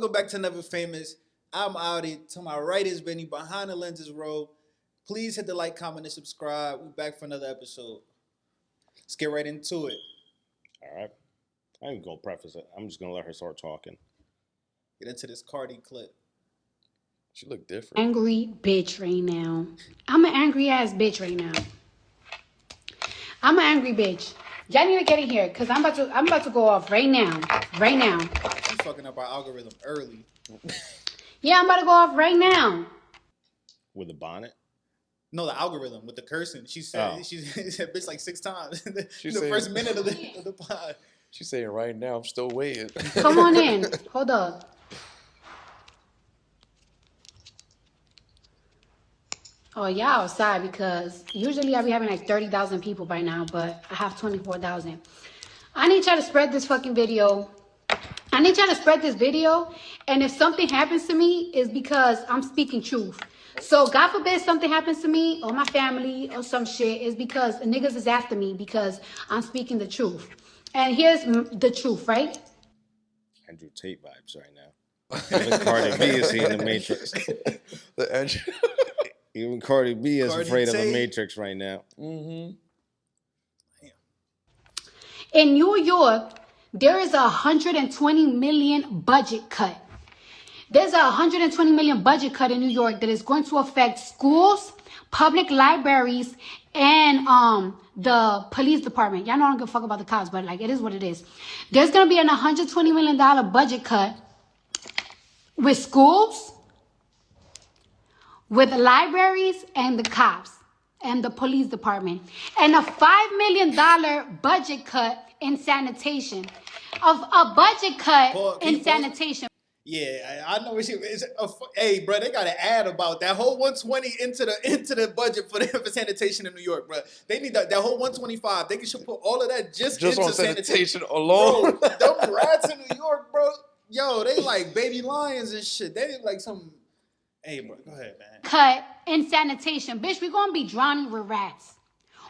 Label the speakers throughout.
Speaker 1: Welcome back to Never Famous. I'm Audi. To my right is Benny. Behind the lenses row. Please hit the like, comment, and subscribe. We're back for another episode. Let's get right into it.
Speaker 2: All right. I ain't gonna preface it. I'm just gonna let her start talking.
Speaker 1: Get into this Cardi clip.
Speaker 2: She look different.
Speaker 3: Angry bitch right now. I'm an angry ass bitch right now. I'm an angry bitch. Y'all need to get in here because I'm about to go off right now. Right now.
Speaker 1: She's fucking up our algorithm early.
Speaker 3: Yeah, I'm about to go off right now.
Speaker 2: With a bonnet?
Speaker 1: No, the algorithm with the cursing. She said she said bitch like 6 times in the
Speaker 4: saying,
Speaker 1: first minute of the pod.
Speaker 4: She's saying right now, I'm still waiting.
Speaker 3: Come on in. Hold up. Oh, y'all outside because usually I be having like 30,000 people by now, but I have 24,000. I need y'all to spread this fucking video. I need y'all to spread this video. And if something happens to me, it's because I'm speaking truth. So God forbid something happens to me or my family or some shit, is because niggas is after me because I'm speaking the truth. And here's the truth, right?
Speaker 2: Andrew Tate vibes right now. Even Cardi B is seeing the Matrix.
Speaker 4: The Andrew.
Speaker 2: Even Cardi B is
Speaker 1: Cardi
Speaker 2: afraid of
Speaker 1: Tate.
Speaker 2: the Matrix right now.
Speaker 4: Mm-hmm.
Speaker 3: In New York, there is a 120 million budget cut. There's a 120 million budget cut in New York that is going to affect schools, public libraries, and the police department. Y'all know I don't give a fuck about the cops, but like it is what it is. There's gonna be an $120 million budget cut with schools, with the libraries, and the cops, and the police department, and a $5 million budget cut in sanitation. Of a budget cut in sanitation.
Speaker 1: Yeah, I know what she is. Hey, bro, they got to add about that whole 120 into the budget for sanitation in New York, bro. They need that whole 125. They should put all of that just into
Speaker 4: on
Speaker 1: sanitation
Speaker 4: alone.
Speaker 1: Bro, them rats in New York, bro. Yo, they like baby lions and shit. They like some. Hey, bro, go ahead, man.
Speaker 3: Cut in sanitation, bitch. We're gonna be drowning with rats.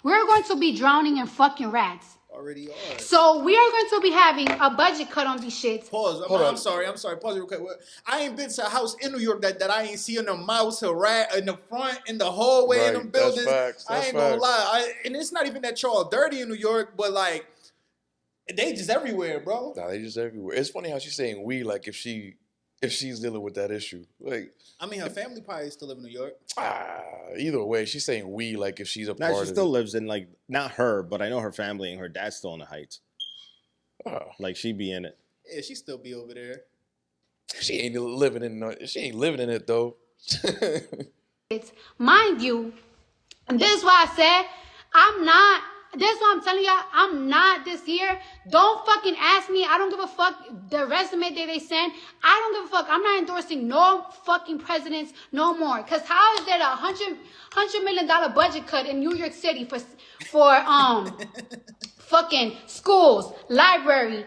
Speaker 3: We're going to be drowning in fucking rats.
Speaker 1: Already are.
Speaker 3: So we are going to be having a budget cut on these shits.
Speaker 1: Pause. I'm sorry. Pause real quick. I ain't been to a house in New York that I ain't seen a mouse, a rat in the front, in the hallway, in them buildings.
Speaker 4: That's facts.
Speaker 1: I ain't gonna lie. And it's not even that y'all dirty in New York, but like, they just everywhere, bro.
Speaker 4: Nah, they just everywhere. It's funny how she's saying we, like if she's dealing with that issue. Like,
Speaker 1: I mean, her family probably still live in New York.
Speaker 4: Either way, she's saying we, like if she's a part
Speaker 2: Now, she
Speaker 4: of
Speaker 2: still
Speaker 4: it.
Speaker 2: lives in, like, not her, but I know her family and her dad's still in the Heights.
Speaker 4: Oh.
Speaker 2: Like, she be in it.
Speaker 1: Yeah, she still be over there.
Speaker 4: She ain't living in it though.
Speaker 3: Mind you, and this is why I said this is what I'm telling y'all, I'm not this year. Don't fucking ask me. I don't give a fuck the resume that they send. I don't give a fuck. I'm not endorsing no fucking presidents no more. Cause how is there a $100 million budget cut in New York City for fucking schools, library,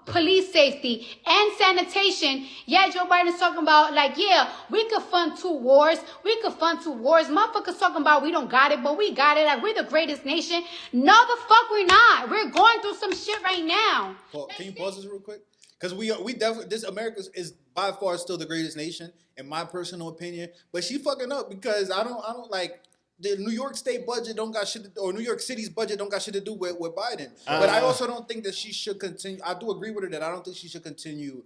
Speaker 3: police safety, and sanitation? Yeah, Joe Biden's talking about, like, yeah, we could fund 2 wars. We could fund 2 wars. Motherfuckers talking about we don't got it, but we got it. Like, we're the greatest nation. No, the fuck we're not. We're going through some shit right now.
Speaker 1: Well, can you pause this real quick? Because we definitely, this America is by far still the greatest nation, in my personal opinion. But she fucking up because I don't like, the New York State budget don't got shit to do, or New York City's budget don't got shit to do with Biden. But I also don't think that she should continue. I do agree with her that I don't think she should continue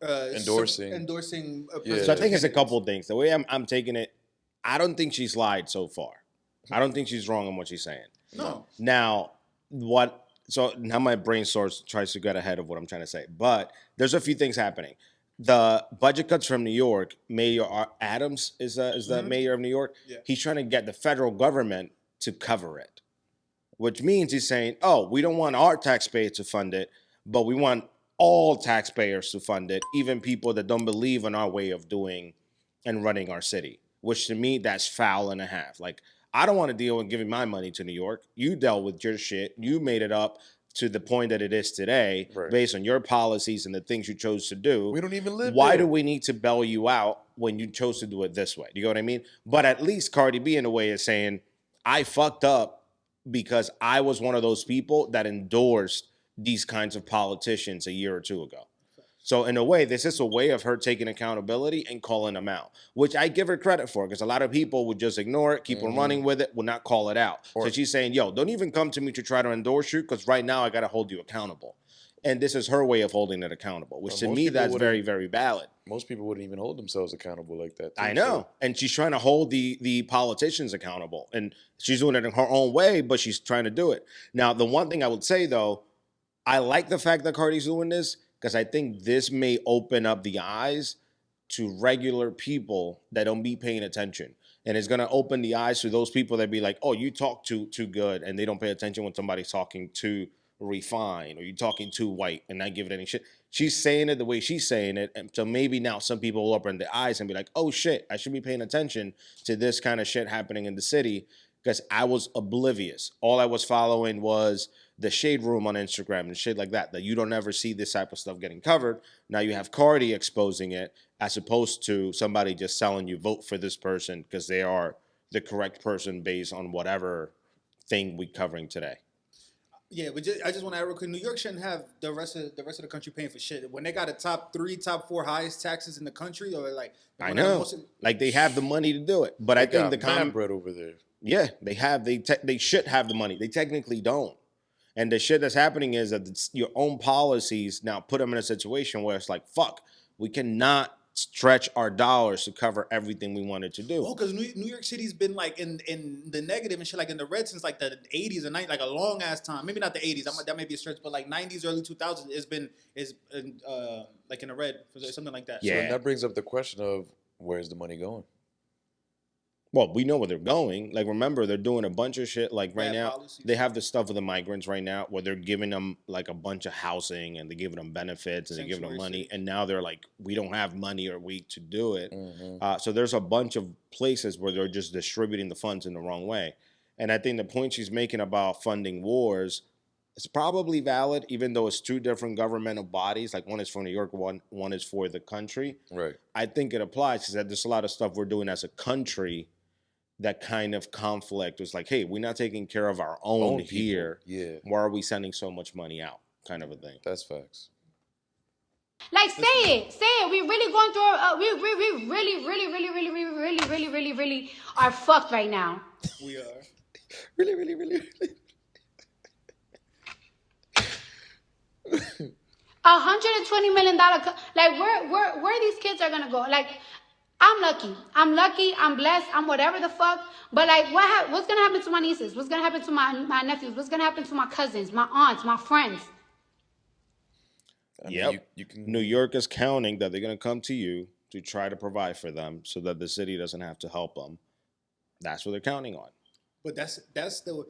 Speaker 1: endorsing.
Speaker 2: So I think it's a couple of things. The way I'm taking it, I don't think she's lied so far. I don't think she's wrong in what she's saying.
Speaker 1: No.
Speaker 2: Now, so now my brain source tries to get ahead of what I'm trying to say. But there's a few things happening. The budget cuts from New York, Mayor Adams is the mayor of New York. Yeah. He's trying to get the federal government to cover it, which means he's saying, oh, we don't want our taxpayers to fund it, but we want all taxpayers to fund it, even people that don't believe in our way of doing and running our city, which to me, that's foul and a half. Like, I don't want to deal with giving my money to New York. You dealt with your shit. You made it up to the point that it is today, based on your policies and the things you chose to do.
Speaker 4: We don't even live
Speaker 2: Why
Speaker 4: there.
Speaker 2: do we need to bail you out when you chose to do it this way? Do you know what I mean? But at least Cardi B, in a way, is saying, I fucked up because I was one of those people that endorsed these kinds of politicians a year or two ago. So in a way, this is a way of her taking accountability and calling them out, which I give her credit for, because a lot of people would just ignore it, keep on running with it, will not call it out. So she's saying, yo, don't even come to me to try to endorse you, because right now I got to hold you accountable. And this is her way of holding it accountable, which to me, that's very, very valid.
Speaker 4: Most people wouldn't even hold themselves accountable like that. Too,
Speaker 2: I know.
Speaker 4: So.
Speaker 2: And she's trying to hold the politicians accountable. And she's doing it in her own way, but she's trying to do it. Now, the one thing I would say, though, I like the fact that Cardi's doing this, because I think this may open up the eyes to regular people that don't be paying attention. And it's going to open the eyes to those people that be like, oh, you talk too good, and they don't pay attention when somebody's talking too refined, or you talking too white and not give it any shit. She's saying it the way she's saying it, and so maybe now some people will open their eyes and be like, oh shit, I should be paying attention to this kind of shit happening in the city, because I was oblivious. All I was following was the Shade Room on Instagram and shit like that you don't ever see this type of stuff getting covered. Now you have Cardi exposing it, as opposed to somebody just telling you vote for this person because they are the correct person based on whatever thing we're covering today.
Speaker 1: Yeah, but I just want to add real quick. New York shouldn't have the rest of the country paying for shit. When they got the top 4 highest taxes in the country, or like
Speaker 2: I know, like they have the money to do it. But I think the common
Speaker 4: bread over there.
Speaker 2: Yeah, they have. They should have the money. They technically don't. And the shit that's happening is that your own policies now put them in a situation where it's like, fuck, we cannot stretch our dollars to cover everything we wanted to do.
Speaker 1: Oh, because New York City's been like in the negative and shit, like in the red since like the 80s and 90s, like a long ass time. Maybe not the 80s, that may be a stretch, but like 90s, early 2000s is like in the red, something like that.
Speaker 2: Yeah.
Speaker 4: So and that brings up the question of where's the money going?
Speaker 2: Well, we know where they're going. Like, remember, they're doing a bunch of shit. Like, right now,
Speaker 1: policies.
Speaker 2: they have the stuff with the migrants right now where they're giving them, like, a bunch of housing, and they're giving them benefits, and they're giving them money. And now they're like, we don't have money or we to do it. So there's a bunch of places where they're just distributing the funds in the wrong way. And I think the point she's making about funding wars is probably valid, even though it's two different governmental bodies. Like, one is for New York, one is for the country.
Speaker 4: Right.
Speaker 2: I think it applies, because there's a lot of stuff we're doing as a country that kind of conflict was like, hey, we're not taking care of our own here.
Speaker 4: Yeah.
Speaker 2: Why are we sending so much money out? Kind of a thing.
Speaker 4: That's facts.
Speaker 3: Like, say it. We really going through. We really are fucked right now.
Speaker 1: We are.
Speaker 4: Really.
Speaker 3: $120 million. Like, where these kids are gonna go? Like, I'm lucky, I'm blessed, I'm whatever the fuck. But like, what's gonna happen to my nieces? What's gonna happen to my nephews? What's gonna happen to my cousins, my aunts, my friends?
Speaker 2: Yep. New York is counting that they're gonna come to you to try to provide for them, so that the city doesn't have to help them. That's what they're counting on.
Speaker 1: But that's the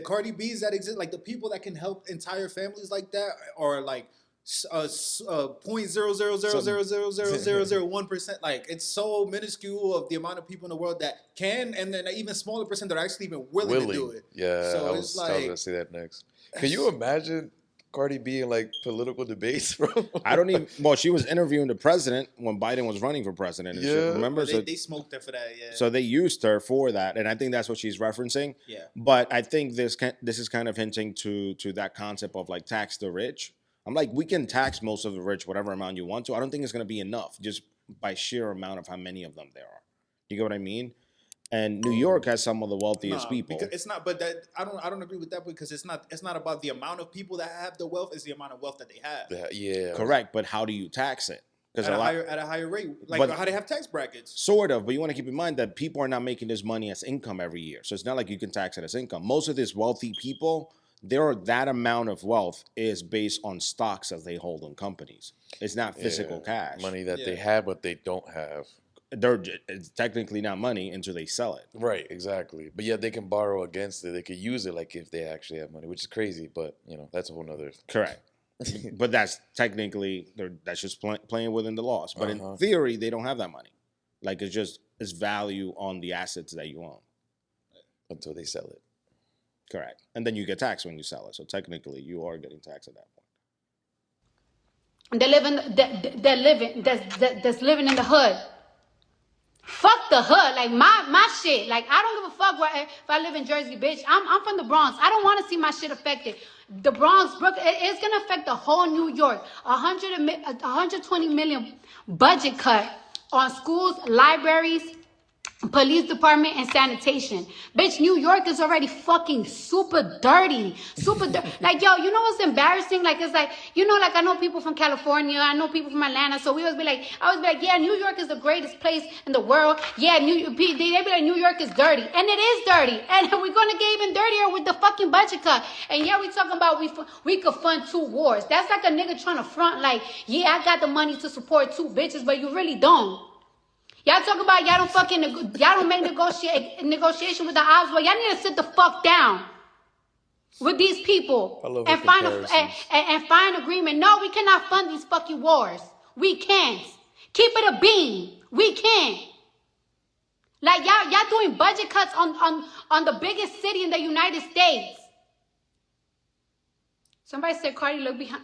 Speaker 1: Cardi B's that exist, like the people that can help entire families like that, or like 0.000000001%. Like, it's so minuscule of the amount of people in the world that can, and then an even smaller percent that are actually even willing to do it.
Speaker 4: Yeah,
Speaker 1: so
Speaker 4: I was gonna say that next. Can you imagine Cardi B in like political debates, bro?
Speaker 2: I don't even. Well, she was interviewing the president when Biden was running for president. And shit, remember?
Speaker 1: They smoked her for that. Yeah.
Speaker 2: So they used her for that, and I think that's what she's referencing.
Speaker 1: Yeah.
Speaker 2: But I think this is kind of hinting to that concept of like tax the rich. I'm like, we can tax most of the rich, whatever amount you want to. I don't think it's going to be enough just by sheer amount of how many of them there are. You get what I mean? And New York has some of the wealthiest people.
Speaker 1: Because it's not, but that I don't agree with that, because it's not about the amount of people that have the wealth, it's the amount of wealth that they have.
Speaker 4: Yeah.
Speaker 2: Correct, but how do you tax it?
Speaker 1: Because at a higher rate, like how they have tax brackets.
Speaker 2: Sort of, but you want to keep in mind that people are not making this money as income every year. So it's not like you can tax it as income. Most of these wealthy people, that amount of wealth is based on stocks that they hold in companies. It's not physical cash.
Speaker 4: Money that they have, but they don't have.
Speaker 2: It's technically not money until they sell it.
Speaker 4: Right, exactly. But yeah, they can borrow against it. They could use it like if they actually have money, which is crazy. But, that's a whole nother.
Speaker 2: Correct. But that's technically, that's just playing within the laws. But in theory, they don't have that money. Like, it's value on the assets that you own.
Speaker 4: Until they sell it.
Speaker 2: Correct. And then you get taxed when you sell it. So technically, you are getting taxed at that point.
Speaker 3: That's living in the hood. Fuck the hood. Like, my shit. Like, I don't give a fuck if I live in Jersey, bitch. I'm from the Bronx. I don't want to see my shit affected. The Bronx, Brooklyn, it's going to affect the whole New York. 120 million budget cut on schools, libraries, police department, and sanitation. Bitch, New York is already fucking super dirty. Super dirty. Like, yo, you know what's embarrassing? Like, it's like, you know, like, I know people from California. I know people from Atlanta. So I always be like, yeah, New York is the greatest place in the world. Yeah, they be like, New York is dirty. And it is dirty. And we're going to get even dirtier with the fucking budget cut. And yeah, we talking about we could fund 2 wars. That's like a nigga trying to front like, yeah, I got the money to support 2 bitches, but you really don't. Y'all talk about y'all don't make negotiation with the odds. Well, y'all need to sit the fuck down with these people and find agreement. No, we cannot fund these fucking wars. We can't. Keep it a bean. We can't. Like y'all doing budget cuts on the biggest city in the United States. Somebody said, Cardi, look behind.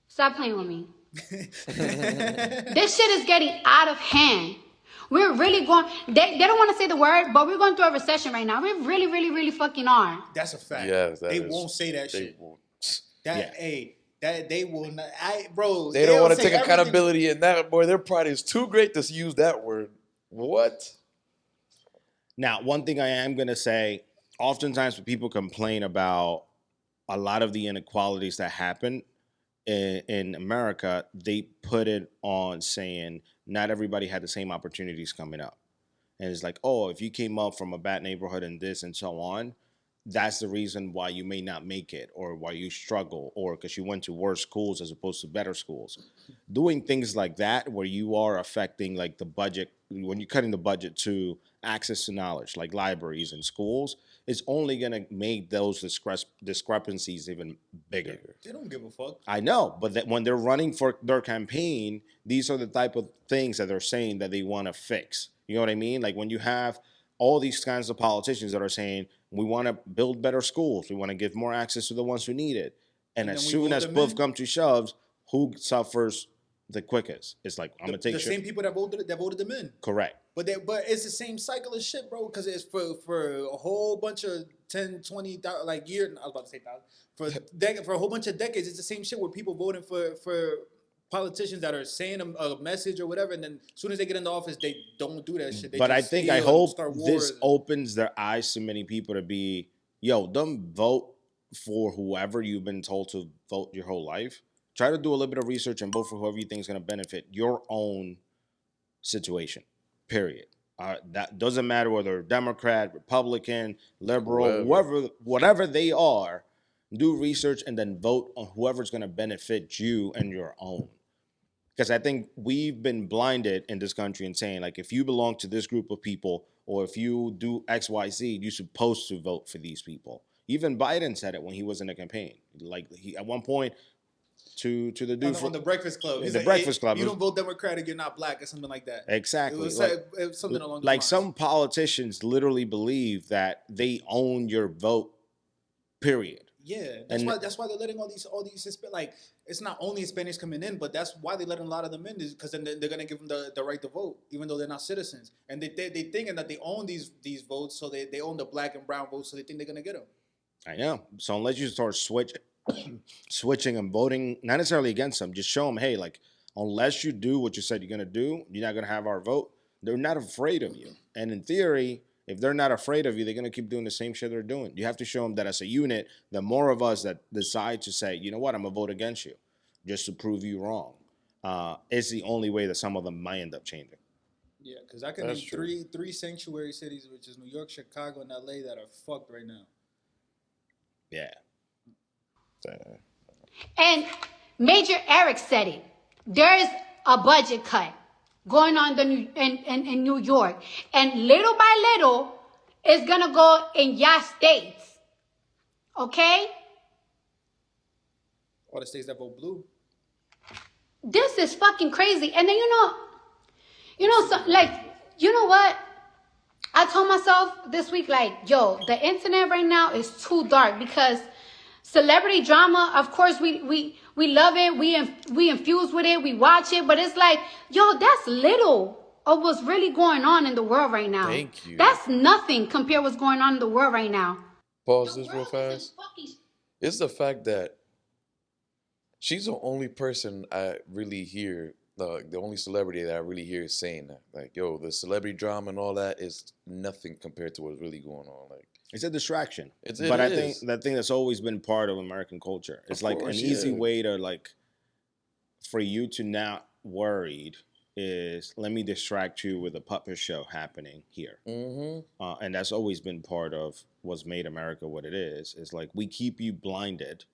Speaker 3: Stop playing with me. This shit is getting out of hand. We're really going. They don't want to say the word, but we're going through a recession right now. We really, really, really fucking are.
Speaker 1: That's a fact.
Speaker 4: Yes,
Speaker 1: they won't say that shit.
Speaker 4: Won't.
Speaker 1: That they will not. Bro,
Speaker 4: they don't want to take accountability in that. Boy, their pride is too great to use that word. What?
Speaker 2: Now, one thing I am gonna say. Oftentimes, when people complain about a lot of the inequalities that happen in America, they put it on saying not everybody had the same opportunities coming up. And it's like, oh, if you came up from a bad neighborhood and this and so on, that's the reason why you may not make it or why you struggle or because you went to worse schools as opposed to better schools. Doing things like that where you are affecting like the budget, when you're cutting the budget to access to knowledge, like libraries and schools, it's only going to make those discrepancies even bigger.
Speaker 1: They don't give a fuck.
Speaker 2: I know, but that when they're running for their campaign, these are the type of things that they're saying that they want to fix. You know what I mean? Like when you have all these kinds of politicians that are saying, we want to build better schools. We want to give more access to the ones who need it. And as soon as both come to shoves, who suffers the quickest? It's like, I'm going to take
Speaker 1: the same people that voted them in.
Speaker 2: Correct.
Speaker 1: But it's the same cycle of shit, bro, because it's for a whole bunch of 10, 20, like years. I was about to say thousand. For a whole bunch of decades, it's the same shit where people voting for politicians that are saying a message or whatever, and then as soon as they get into office, they don't do that shit. They
Speaker 2: but
Speaker 1: just
Speaker 2: I hope this opens their eyes to many people to be, yo, don't vote for whoever you've been told to vote your whole life. Try to do a little bit of research and vote for whoever you think is going to benefit your own situation. Period. That doesn't matter whether Democrat, Republican, liberal, whatever they are. Do research and then vote on whoever's going to benefit you and your own. Because I think we've been blinded in this country in saying, like, if you belong to this group of people or if you do X, Y, Z, you're supposed to vote for these people. Even Biden said it when he was in the campaign. Like, he at one point to the dude
Speaker 1: on the Breakfast Club.
Speaker 2: The Breakfast Club.
Speaker 1: You don't vote Democratic, you're not black, or something like that.
Speaker 2: Exactly.
Speaker 1: It was something along the
Speaker 2: like
Speaker 1: lines.
Speaker 2: some politicians literally believe that they own your vote. Period.
Speaker 1: Yeah, that's why they're letting all these like, it's not only Hispanics coming in, but that's why they're letting a lot of them in, is because then they're gonna give them the right to vote, even though they're not citizens, and they thinking that they own these votes, so they own the black and brown votes, so they think they're gonna get them.
Speaker 2: I know. So unless you start switching and voting, not necessarily against them, just show them, hey, like, unless you do what you said you're gonna do, you're not gonna have our vote. They're not afraid of you, and in theory, if they're not afraid of you, they're going to keep doing the same shit they're doing. You have to show them that as a unit, the more of us that decide to say, you know what, I'm going to vote against you just to prove you wrong, it's the only way that some of them might end up changing.
Speaker 1: Yeah, because I can name three sanctuary cities, which is New York, Chicago, and LA, that are fucked right now.
Speaker 2: Yeah.
Speaker 3: And Major Eric said it. There's a budget cut going on in New York. And little by little, it's going to go in your states. Okay?
Speaker 1: All the states that vote blue.
Speaker 3: This is fucking crazy. And then, you know what? I told myself this week, like, yo, the internet right now is too dark because Celebrity drama, of course, we love it. We infuse with it. We watch it, but it's like, yo, that's little of what's really going on in the world right now.
Speaker 4: Thank you.
Speaker 3: That's nothing compared to what's going on in the world right now.
Speaker 4: Pause this real fast. It's the fact that she's the only person I really hear, the only celebrity that I really hear is saying that. Like, yo, the celebrity drama and all that is nothing compared to what's really going on. Like,
Speaker 2: It's a distraction.
Speaker 4: It
Speaker 2: but I
Speaker 4: is.
Speaker 2: think that's always been part of American culture. It's
Speaker 4: Of
Speaker 2: like
Speaker 4: course,
Speaker 2: an easy
Speaker 4: yeah.
Speaker 2: way to like for you to not worried is let me distract you with a puppet show happening here. And that's always been part of what's made America what it is. It's like we keep you blinded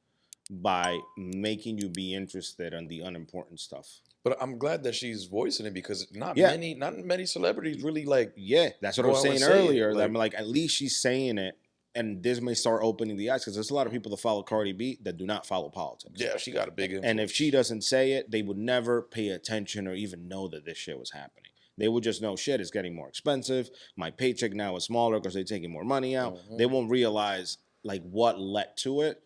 Speaker 2: by making you be interested in the unimportant stuff.
Speaker 4: but I'm glad that she's voicing it because not
Speaker 2: Yeah.
Speaker 4: many celebrities really like.
Speaker 2: Yeah, that's what I
Speaker 4: Go
Speaker 2: was
Speaker 4: out and
Speaker 2: saying
Speaker 4: say it,
Speaker 2: earlier. That
Speaker 4: like-
Speaker 2: I'm like, at least she's saying it, and this may start opening the eyes because there's a lot of people that follow Cardi B that do not follow politics.
Speaker 4: Yeah, she got a big influence.
Speaker 2: And if she doesn't say it, they would never pay attention or even know that this shit was happening. They would just know shit is getting more expensive. My paycheck now is smaller because they're taking more money out. They won't realize like what led to it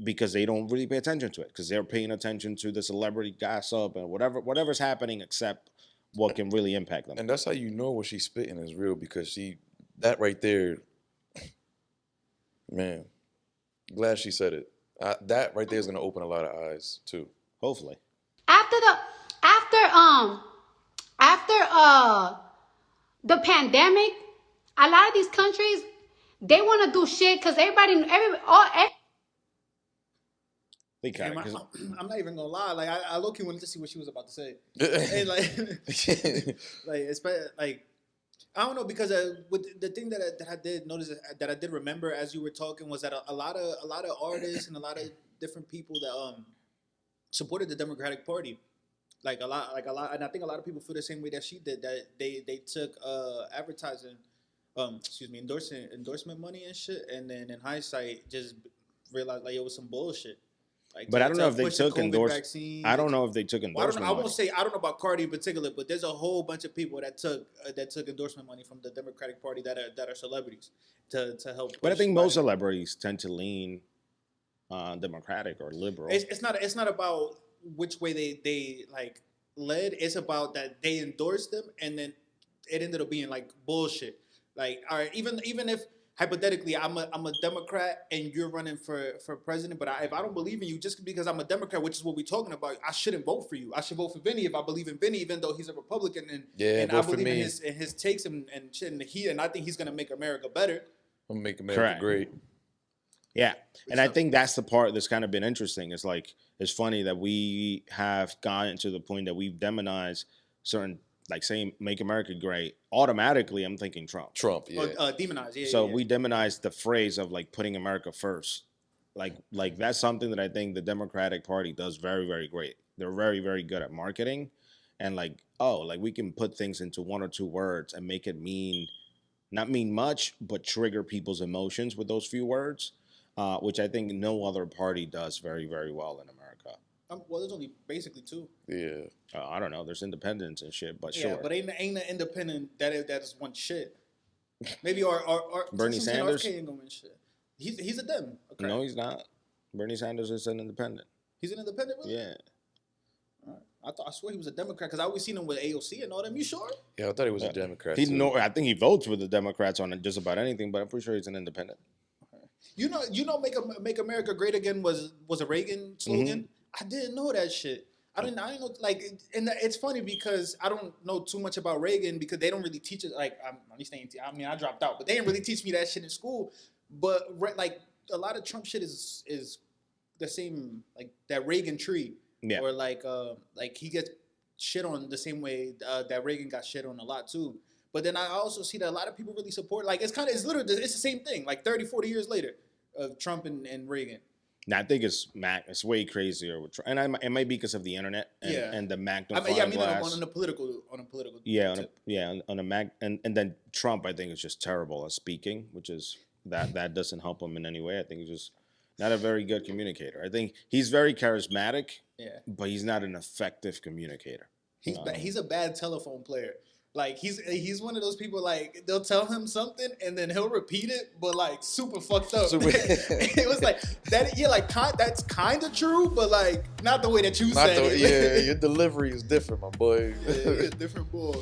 Speaker 2: because they don't really pay attention to it because they're paying attention to the celebrity gossip and whatever's happening except what can really impact them.
Speaker 4: And that's how you know what she's spitting is real because that right there, man, glad she said it. That right there is gonna open a lot of eyes too.
Speaker 2: Hopefully.
Speaker 3: After the pandemic, a lot of these countries, they want to do shit because everybody
Speaker 2: They kind
Speaker 1: Damn,
Speaker 2: of.
Speaker 1: I'm not even gonna lie. Like I low-key wanted to see what she was about to say. And like I don't know because with the thing that I did notice that I did remember as you were talking was that a lot of artists and a lot of different people that supported the Democratic Party. Like a lot, and I think a lot of people feel the same way that she did. That they took advertising, endorsement money and shit, and then in hindsight just realized like it was some bullshit. Like,
Speaker 2: But I don't know if they
Speaker 1: push the
Speaker 2: took
Speaker 1: COVID vaccine.
Speaker 2: I don't know if they took
Speaker 1: Well,
Speaker 2: endorsement
Speaker 1: I won't
Speaker 2: money.
Speaker 1: say I don't know about Cardi in particular, but there's a whole bunch of people that took endorsement money from the Democratic Party that are celebrities to help.
Speaker 2: But I
Speaker 1: push
Speaker 2: think most
Speaker 1: Biden.
Speaker 2: celebrities tend to lean Democratic or liberal.
Speaker 1: It's not about which way they like led. It's about that they endorsed them, and then it ended up being like bullshit. Like, all right, even if hypothetically I'm a Democrat and you're running for president, but if I don't believe in you just because I'm a Democrat, which is what we're talking about, I shouldn't vote for you. I should vote for Vinny if I believe in Vinny, even though he's a Republican and I
Speaker 4: vote for
Speaker 1: believe
Speaker 4: me.
Speaker 1: in his takes and shit. And I think he's gonna make America better.
Speaker 4: I'm gonna make America
Speaker 2: Correct.
Speaker 4: great.
Speaker 2: Yeah. And I think that's the part that's kind of been interesting. It's like, it's funny that we have gotten to the point that we've demonized certain, like saying make America great. Automatically, I'm thinking Trump.
Speaker 4: Trump, yeah.
Speaker 1: Or demonized. Yeah.
Speaker 2: So
Speaker 1: yeah.
Speaker 2: we demonized the phrase of like putting America first. Like that's something that I think the Democratic Party does very, very great. They're very, very good at marketing. And like, we can put things into one or two words and make it not mean much, but trigger people's emotions with those few words. Which I think no other party does very, very well in America.
Speaker 1: Well, there's only basically two.
Speaker 4: Yeah.
Speaker 2: I don't know. There's independents and shit, but
Speaker 1: Yeah,
Speaker 2: sure.
Speaker 1: but ain't an independent that is one shit. Maybe or
Speaker 2: Bernie Sanders?
Speaker 1: RFK ain't gonna win shit. He's a Dem. Okay.
Speaker 2: No, he's not. Bernie Sanders is an independent.
Speaker 1: He's an independent, really?
Speaker 2: Yeah.
Speaker 1: I swear he was a Democrat because I always seen him with AOC and all them. You sure?
Speaker 4: Yeah, I thought he was a Democrat.
Speaker 2: He
Speaker 4: too.
Speaker 2: I think he votes with the Democrats on just about anything, but I'm pretty sure he's an independent.
Speaker 1: You know, make America great again was a Reagan slogan. I didn't know that shit. I didn't know like, and it's funny because I don't know too much about Reagan because they don't really teach it. Like I dropped out, but they didn't really teach me that shit in school. But like a lot of Trump shit is the same, like that Reagan tree,
Speaker 2: Yeah.
Speaker 1: or like he gets shit on the same way that Reagan got shit on a lot too. But then I also see that a lot of people really support. Like it's literally the same thing. Like 30, 40 years later of Trump and Reagan.
Speaker 2: Now, I think it's way crazier with Trump. And it might be because of the internet and the magnifying glass.
Speaker 1: On a political.
Speaker 2: Yeah,
Speaker 1: tip.
Speaker 2: on a Mac, and then Trump, I think, is just terrible at speaking, which is that doesn't help him in any way. I think he's just not a very good communicator. I think he's very charismatic,
Speaker 1: Yeah.
Speaker 2: but he's not an effective communicator.
Speaker 1: He's a bad telephone player. Like he's one of those people, like they'll tell him something and then he'll repeat it, but like super fucked up. It was like that. Yeah, like that's kind of true, but like not the way that you said it.
Speaker 4: Yeah, your delivery is different, my boy.
Speaker 1: Yeah, different boy.